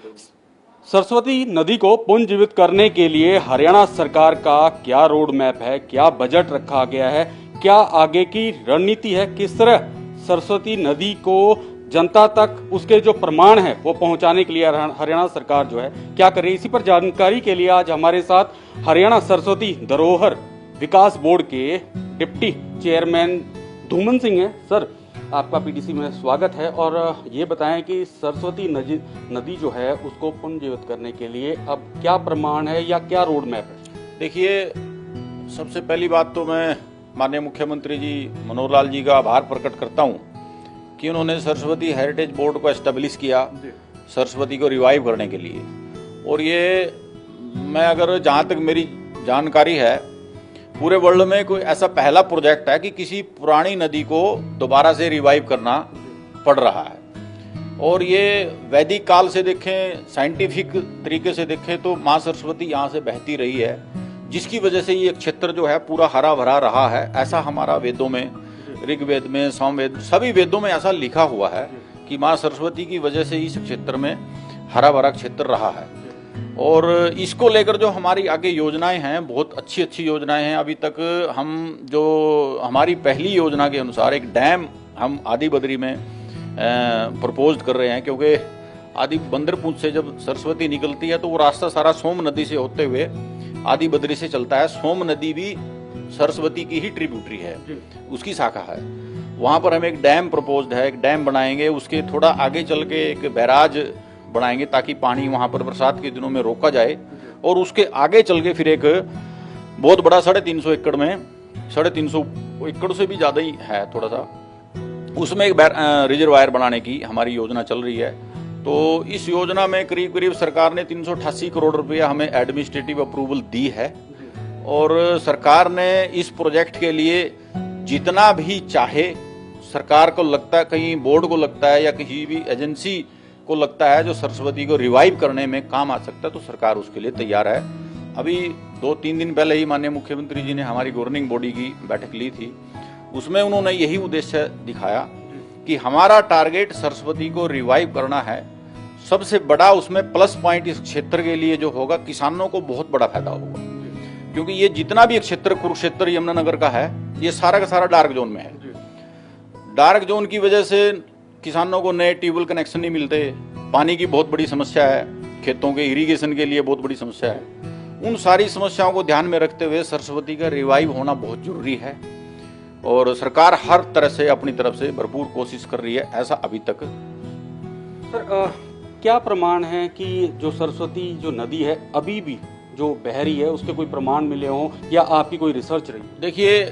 सरस्वती नदी को पुनर्जीवित करने के लिए हरियाणा सरकार का क्या रोड मैप है, क्या बजट रखा गया है, क्या आगे की रणनीति है, किस तरह सरस्वती नदी को जनता तक उसके जो प्रमाण है वो पहुंचाने के लिए हरियाणा सरकार जो है क्या कर रही है, इसी पर जानकारी के लिए आज हमारे साथ हरियाणा सरस्वती धरोहर विकास बोर्ड के डिप्टी चेयरमैन धूमन सिंह है। सर, आपका पीडीसी में स्वागत है। और ये बताएं कि सरस्वती नदी जो है उसको पुनर्जीवित करने के लिए अब क्या प्रमाण है या क्या रोड मैप है? देखिए, सबसे पहली बात तो मैं माननीय मुख्यमंत्री जी मनोहर लाल जी का आभार प्रकट करता हूँ कि उन्होंने सरस्वती हेरिटेज बोर्ड को एस्टेब्लिश किया सरस्वती को रिवाइव करने के लिए। और ये मैं अगर जहाँ तक मेरी जानकारी है, पूरे वर्ल्ड में कोई ऐसा पहला प्रोजेक्ट है कि किसी पुरानी नदी को दोबारा से रिवाइव करना पड़ रहा है। और ये वैदिक काल से देखें, साइंटिफिक तरीके से देखें तो माँ सरस्वती यहाँ से बहती रही है, जिसकी वजह से ये क्षेत्र जो है पूरा हरा भरा रहा है। ऐसा हमारा वेदों में, ऋग्वेद में, सामवेद, सभी वेदों में ऐसा लिखा हुआ है कि माँ सरस्वती की वजह से इस क्षेत्र में हरा भरा क्षेत्र रहा है। और इसको लेकर जो हमारी आगे योजनाएं हैं, बहुत अच्छी अच्छी योजनाएं हैं। अभी तक हम जो हमारी पहली योजना के अनुसार एक डैम हम आदि बद्री में प्रपोज कर रहे हैं, क्योंकि आदि बंदरपुर से जब सरस्वती निकलती है तो वो रास्ता सारा सोम नदी से होते हुए आदि बद्री से चलता है। सोम नदी भी सरस्वती की ही ट्रिब्यूटरी है, उसकी शाखा है। वहाँ पर हम एक डैम प्रपोज्ड है, एक डैम बनाएंगे। उसके थोड़ा आगे चल के एक बैराज बनाएंगे ताकि पानी वहां पर बरसात के दिनों में रोका जाए। और उसके आगे चल के फिर एक बहुत बड़ा 350 एकड़ में, 350 एकड़ से भी ज्यादा ही है थोड़ा सा, उसमें एक रिजर्वायर बनाने की हमारी योजना चल रही है। तो इस योजना में करीब करीब सरकार ने 388 करोड़ रुपया हमें एडमिनिस्ट्रेटिव अप्रूवल दी है। और सरकार ने इस प्रोजेक्ट के लिए जितना भी चाहे, सरकार को लगता है, कहीं बोर्ड को लगता है या किसी भी एजेंसी को लगता है जो सरस्वती को रिवाइव करने में काम आ सकता है, तो सरकार उसके लिए तैयार है। अभी 2-3 दिन पहले ही माननीय मुख्यमंत्री जी ने हमारी गवर्निंग बॉडी की बैठक ली थी। उसमें उन्होंने यही उद्देश्य दिखाया कि हमारा टारगेट सरस्वती को रिवाइव करना है। सबसे बड़ा उसमें प्लस पॉइंट इस क्षेत्र के लिए जो होगा, किसानों को बहुत बड़ा फायदा होगा, क्योंकि ये जितना भी क्षेत्र कुरुक्षेत्र यमुनानगर का है, ये सारा का सारा डार्क जोन में है। डार्क जोन की वजह से किसानों को नए ट्यूबवेल कनेक्शन नहीं मिलते, पानी की बहुत बड़ी समस्या है, खेतों के इरिगेशन के लिए बहुत बड़ी समस्या है। उन सारी समस्याओं को ध्यान में रखते हुए सरस्वती का रिवाइव होना बहुत जरूरी है। और सरकार हर तरह से अपनी तरफ से भरपूर कोशिश कर रही है, ऐसा अभी तक। सर, क्या प्रमाण है कि जो सरस्वती जो नदी है अभी भी जो बह रही है, उसके कोई प्रमाण मिले हों या आपकी कोई रिसर्च रही? देखिए,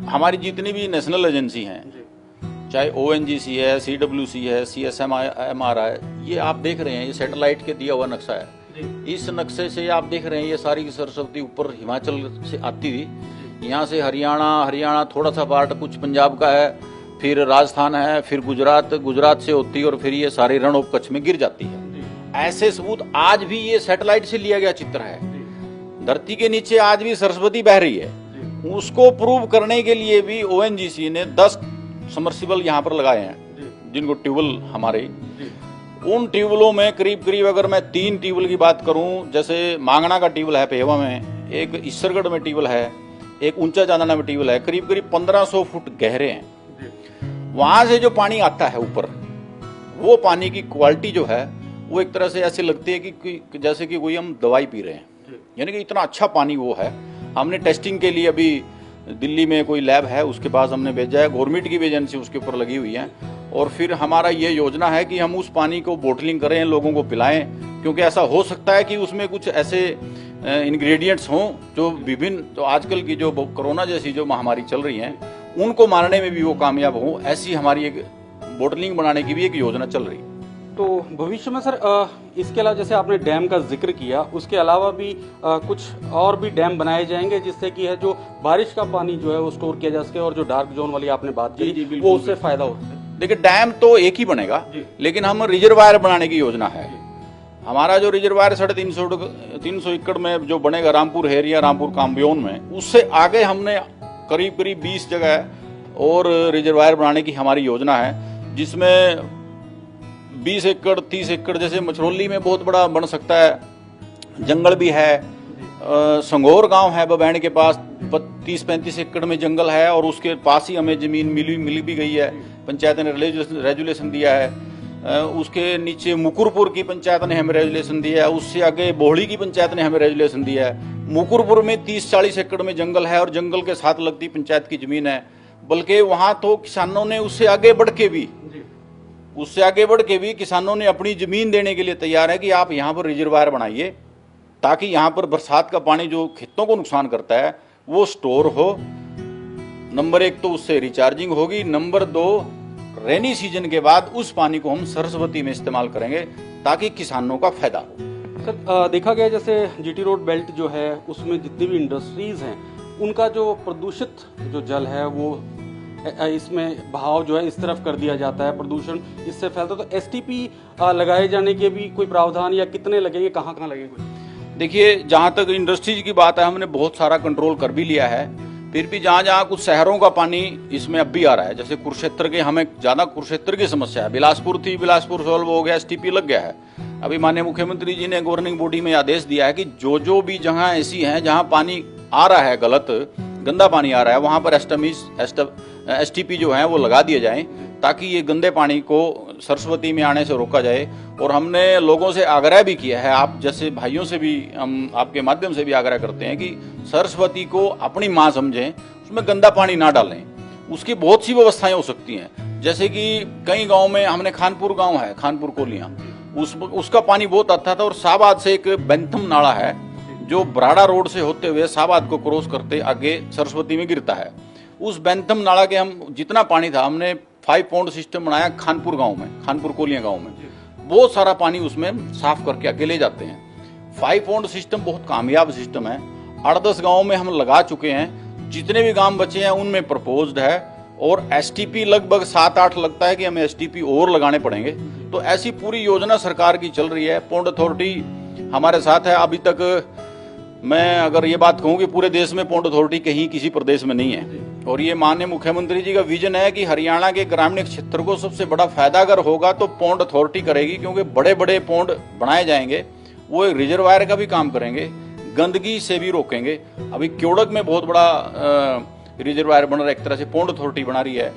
हमारी जितनी भी नेशनल एजेंसी हैं, चाहे ONGC है, CWC है, CSMR है, ये आप देख रहे हैं, ये सैटेलाइट के दिया हुआ नक्शा है। इस नक्शे से आप देख रहे हैं ये सारी सरस्वती ऊपर हिमाचल से आती हुई, यहाँ से हरियाणा थोड़ा सा पार्ट कुछ पंजाब का है, फिर राजस्थान है, फिर गुजरात से होती है, और फिर ये सारे रण ऑफ कच्छ में गिर जाती है। ऐसे सबूत आज भी ये सैटेलाइट से लिया गया चित्र है। धरती के नीचे आज भी सरस्वती बह रही है। उसको प्रूव करने के लिए भी ONGC ने 10 सबमर्सिबल यहाँ पर लगाए हैं, जिनको ट्यूबवेल हमारे, उन ट्यूबवेलों में करीब अगर मैं 3 ट्यूबवेल की बात करूं, जैसे मांगना का ट्यूबवेल है पेहवा में, एक ईसरगढ़ में ट्यूबवेल है, एक ऊंचा चांदना में ट्यूबवेल है, करीब 1500 फुट गहरे हैं। वहां से जो पानी आता है ऊपर, वो पानी की क्वालिटी जो है वो एक तरह से ऐसे लगती है कि जैसे कि कोई हम दवाई पी रहे हैं, यानी कि इतना अच्छा पानी वो है। हमने टेस्टिंग के लिए अभी दिल्ली में कोई लैब है, उसके पास हमने भेजा है, गवर्नमेंट की भी एजेंसी उसके ऊपर लगी हुई है। और फिर हमारा ये योजना है कि हम उस पानी को बोटलिंग करें, लोगों को पिलाएं, क्योंकि ऐसा हो सकता है कि उसमें कुछ ऐसे इंग्रेडिएंट्स हों जो विभिन्न, तो आजकल की जो कोरोना जैसी जो महामारी चल रही है, उनको मारने में भी वो कामयाब हों। ऐसी हमारी एक बोटलिंग बनाने की भी एक योजना चल रही है। तो भविष्य में सर, इसके अलावा जैसे आपने डैम का जिक्र किया, उसके अलावा भी कुछ और भी डैम बनाए जाएंगे जिससे कि है जो बारिश का पानी जो है वो स्टोर किया जा सके, और जो डार्क जोन वाली आपने बात की वो उससे फायदा हो सके? देखिए, डैम तो एक ही बनेगा, लेकिन हम रिजर्वायर बनाने की योजना है। हमारा जो रिजर्वायर 350 एकड़ में जो बनेगा रामपुर हेरिया, रामपुर काम्बियोन में, उससे आगे हमने करीब 20 जगह और रिजर्वायर बनाने की हमारी योजना है, जिसमें 20 एकड़ 30 एकड़ जैसे मछरौली में बहुत बड़ा बन सकता है, जंगल भी है। संगोर गांव है बबैंड के पास, 30-35 एकड़ में जंगल है और उसके पास ही हमें जमीन मिली भी गई है, पंचायत ने रेजुलेशन दिया है। उसके नीचे मुकुरपुर की पंचायत ने हमें रेजुलेशन दिया है, उससे आगे बोहड़ी की पंचायत ने हमें रेजुलेशन दिया है। मुकुरपुर में 30-40 एकड़ में जंगल है और जंगल के साथ लगती पंचायत की जमीन है, बल्कि वहां तो किसानों ने उससे आगे बढ़ के भी किसानों ने अपनी जमीन देने के लिए तैयार है कि आप यहाँ पर रिजर्वायर बनाइए, ताकि यहाँ पर बरसात का पानी जो खेतों को नुकसान करता है वो स्टोर हो। नंबर 1 तो उससे रिचार्जिंग होगी, नंबर 2 रेनी सीजन के बाद उस पानी को हम सरस्वती में इस्तेमाल करेंगे ताकि किसानों का फायदा हो। सर देखा गया जैसे जीटी रोड बेल्ट जो है उसमें जितनी भी इंडस्ट्रीज हैं उनका जो प्रदूषित जो जल है वो इसमें बहाव जो है इस तरफ कर दिया जाता है, प्रदूषण इससे फैलता। तो एसटीपी लगाए जाने के भी कोई प्रावधान या कितने लगेंगे, कहाँ कहाँ लगेंगे? देखिए, जहाँ तक इंडस्ट्रीज की बात है हमने बहुत सारा कंट्रोल कर भी लिया है, फिर भी जहाँ जहाँ कुछ शहरों का पानी इसमें अब भी आ रहा है, जैसे कुरुक्षेत्र के हमें ज़्यादा कुरुक्षेत्र की समस्या है। बिलासपुर थी, बिलासपुर सॉल्व हो गया, एसटीपी लग गया है। अभी माननीय मुख्यमंत्री जी ने गवर्निंग बॉडी में आदेश दिया है कि जो भी जगह ऐसी हैं जहाँ पानी आ रहा है गलत गंदा पानी आ रहा है, वहाँ पर एसटीपी जो है वो लगा दिए जाएं, ताकि ये गंदे पानी को सरस्वती में आने से रोका जाए। और हमने लोगों से आग्रह भी किया है, आप जैसे भाइयों से भी हम आपके माध्यम से भी आग्रह करते हैं कि सरस्वती को अपनी माँ समझें, उसमें गंदा पानी ना डालें। उसकी बहुत सी व्यवस्थाएं हो सकती हैं, जैसे कि कई गाँव में हमने खानपुर गाँव है, खानपुर कोलियाँ, उसका पानी बहुत अच्छा था। और शाहबाद से एक बेंथम नाला है जो बराड़ा रोड से होते हुए शाहबाद को क्रॉस करते आगे सरस्वती में गिरता है। उस बेंथम नाला के हम जितना पानी था हमने 5 पॉन्ड सिस्टम बनाया खानपुर गांव में, खानपुर कोलियां गांव में। बहुत सारा पानी उसमें साफ करके आगे ले जाते हैं। 5 पॉन्ड सिस्टम बहुत कामयाब सिस्टम है, 8-10 गाँव में हम लगा चुके हैं। जितने भी गांव बचे हैं उनमें प्रपोज्ड है और एसटीपी लगभग 7-8 लगता है कि हमें एसटीपी और लगाने पड़ेंगे। तो ऐसी पूरी योजना सरकार की चल रही है। पॉन्ड अथॉरिटी हमारे साथ है। अभी तक मैं अगर ये बात कहूँ कि पूरे देश में पॉन्ड अथॉरिटी कहीं किसी प्रदेश में नहीं है। और ये माननीय मुख्यमंत्री जी का विजन है कि हरियाणा के ग्रामीण क्षेत्र को सबसे बड़ा फायदा अगर होगा तो पॉन्ड अथॉरिटी करेगी, क्योंकि बड़े बड़े पॉन्ड बनाए जाएंगे, वो एक रिजर्वायर का भी काम करेंगे, गंदगी से भी रोकेंगे। अभी क्योड़क में बहुत बड़ा रिजर्वायर बन रहा है, एक तरह से पॉन्ड अथॉरिटी बना रही है।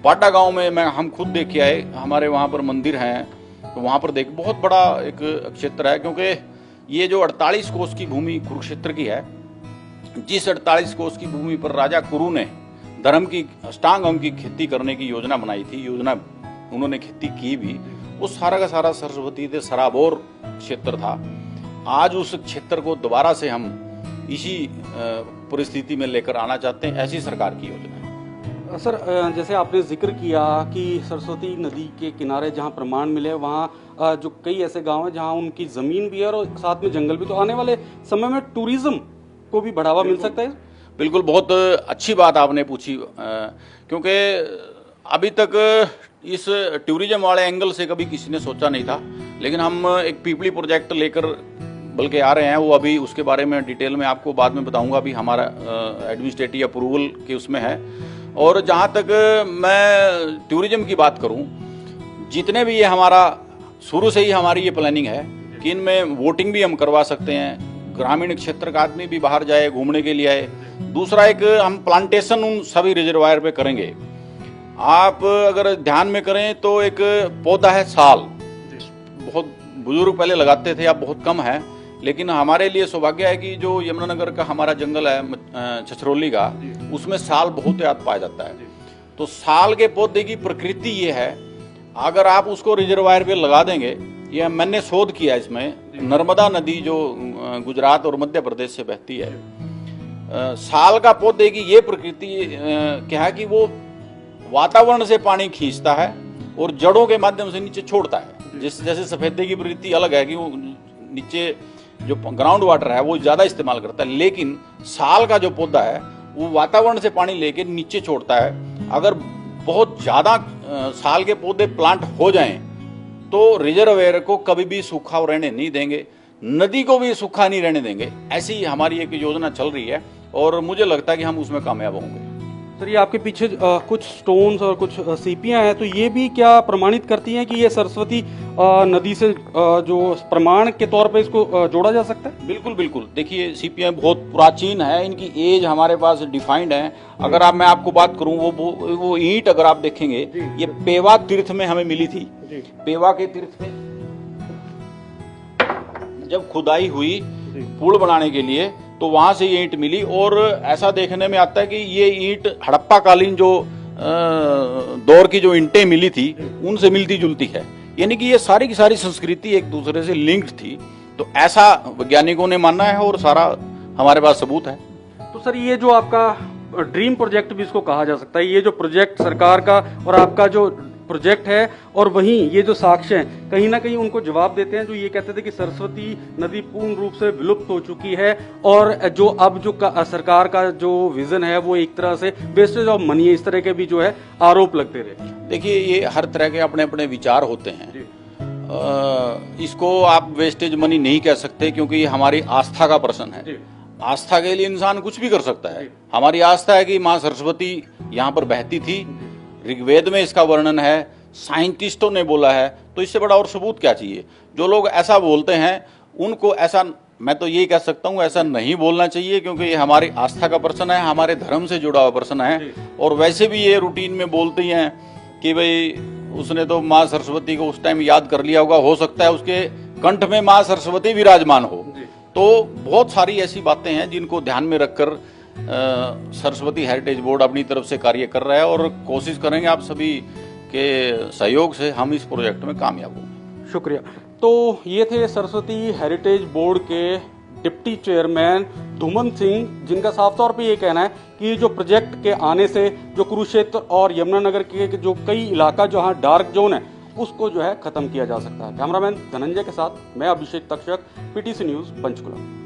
पाटा गांव में हम खुद देख के आए, हमारे वहाँ पर मंदिर हैं, तो वहाँ पर देख बहुत बड़ा एक क्षेत्र है, क्योंकि ये जो 48 कोस की भूमि कुरुक्षेत्र की है, जिस 48 कोस की भूमि पर राजा कुरु ने धर्म की अष्टांग अंग की खेती करने की योजना बनाई थी, योजना उन्होंने खेती की भी, वो सारा का सारा सरस्वती से सराबोर क्षेत्र था। आज उस क्षेत्र को दोबारा से हम इसी परिस्थिति में लेकर आना चाहते हैं, ऐसी सरकार की योजना है। सर जैसे आपने जिक्र किया कि सरस्वती नदी के किनारे जहाँ प्रमाण मिले वहाँ जो कई ऐसे गांव हैं जहाँ उनकी ज़मीन भी है और साथ में जंगल भी, तो आने वाले समय में टूरिज्म को भी बढ़ावा मिल सकता है। बिल्कुल, बहुत अच्छी बात आपने पूछी, क्योंकि अभी तक इस टूरिज्म वाले एंगल से कभी किसी ने सोचा नहीं था, लेकिन हम एक पीपली प्रोजेक्ट लेकर बल्कि आ रहे हैं। वो अभी उसके बारे में डिटेल में आपको बाद में बताऊंगा, अभी हमारा एडमिनिस्ट्रेटिव अप्रूवल के उसमें है। और जहाँ तक मैं टूरिज्म की बात करूँ, जितने भी ये हमारा शुरू से ही हमारी ये प्लानिंग है कि इनमें वोटिंग भी हम करवा सकते हैं, ग्रामीण क्षेत्र का आदमी भी बाहर जाए घूमने के लिए आए। दूसरा एक हम प्लांटेशन उन सभी रिजर्वायर पे करेंगे। आप अगर ध्यान में करें तो एक पौधा है साल, बहुत बुजुर्ग पहले लगाते थे, अब बहुत कम है, लेकिन हमारे लिए सौभाग्य है कि जो यमुनानगर का हमारा जंगल है छछरौली का, उसमें साल बहुत याद पाया जाता है। तो साल के पौधे की प्रकृति ये है, अगर आप उसको रिजर्वायर पे लगा देंगे, ये मैंने शोध किया इसमें, नर्मदा नदी जो गुजरात और मध्य प्रदेश से बहती है, साल का पौधे की ये प्रकृति क्या है कि वो वातावरण से पानी खींचता है और जड़ों के माध्यम से नीचे छोड़ता है। जैसे सफेदे की प्रवृत्ति अलग है कि वो नीचे जो ग्राउंड वाटर है वो ज्यादा इस्तेमाल करता है, लेकिन साल का जो पौधा है वो वातावरण से पानी लेके नीचे छोड़ता है। अगर बहुत ज्यादा साल के पौधे प्लांट हो जाएं तो रिजर्वेयर को कभी भी सूखा रहने नहीं देंगे, नदी को भी सूखा नहीं रहने देंगे। ऐसी हमारी एक योजना चल रही है और मुझे लगता है कि हम उसमें कामयाब होंगे। सर ये आपके पीछे कुछ स्टोन्स और कुछ सीपियां हैं, तो ये भी क्या प्रमाणित करती हैं कि ये सरस्वती नदी से जो प्रमाण के तौर पे इसको जोड़ा जा सकता है? बिल्कुल बिल्कुल। देखिए सीपियां बहुत प्राचीन है, इनकी एज हमारे पास डिफाइंड है। अगर आप मैं आपको बात करूं, वो ईंट अगर आप देखेंगे, ये पेवा तीर्थ में हमें मिली थी। पेवा के तीर्थ में जब खुदाई हुई पुल बनाने के लिए, तो वहां से ये ईंट मिली। और ऐसा देखने में आता है कि ये ईंट हड़प्पा कालीन जो दौर की जो ईंटें मिली थी उनसे मिलती जुलती है, यानी कि ये सारी की सारी संस्कृति एक दूसरे से लिंक्ड थी। तो ऐसा वैज्ञानिकों ने माना है और सारा हमारे पास सबूत है। तो सर ये जो आपका ड्रीम प्रोजेक्ट भी इसको कहा जा सकता है, ये जो प्रोजेक्ट सरकार का और आपका जो प्रोजेक्ट है, और वहीं ये जो साक्ष्य हैं कहीं ना कहीं उनको जवाब देते हैं जो ये कहते थे कि सरस्वती नदी पूर्ण रूप से विलुप्त हो चुकी है, और जो अब जो सरकार का जो विजन है वो एक तरह से वेस्टेज ऑफ मनी है, इस तरह के भी जो है आरोप लगते रहे। देखिए ये हर तरह के अपने अपने विचार होते हैं। इसको आप वेस्टेज मनी नहीं कह सकते, क्योंकि ये हमारी आस्था का प्रश्न है। आस्था के लिए इंसान कुछ भी कर सकता है। हमारी आस्था है कि माँ सरस्वती यहाँ पर बहती थी, ऋग्वेद में इसका वर्णन है, साइंटिस्टों ने बोला है, तो इससे बड़ा और सबूत क्या चाहिए। जो लोग ऐसा बोलते हैं उनको ऐसा, मैं तो यही कह सकता हूँ, ऐसा नहीं बोलना चाहिए, क्योंकि ये हमारी आस्था का प्रश्न है, हमारे धर्म से जुड़ा हुआ प्रश्न है। और वैसे भी ये रूटीन में बोलते ही हैं कि भाई उसने तो माँ सरस्वती को उस टाइम याद कर लिया होगा, हो सकता है उसके कंठ में माँ सरस्वती विराजमान हो। तो बहुत सारी ऐसी बातें हैं जिनको ध्यान में रखकर सरस्वती हेरिटेज बोर्ड अपनी तरफ से कार्य कर रहा है, और कोशिश करेंगे आप सभी के सहयोग से हम इस प्रोजेक्ट में कामयाब होंगे। शुक्रिया। तो ये थे सरस्वती हेरिटेज बोर्ड के डिप्टी चेयरमैन धूमन सिंह, जिनका साफ तौर पे ये कहना है कि जो प्रोजेक्ट के आने से जो कुरुक्षेत्र और यमुनानगर के जो कई इलाका जहां डार्क जोन है उसको जो है खत्म किया जा सकता है। कैमरामैन धनंजय के साथ मैं अभिषेक तक्षक, पीटीसी न्यूज पंचकुला।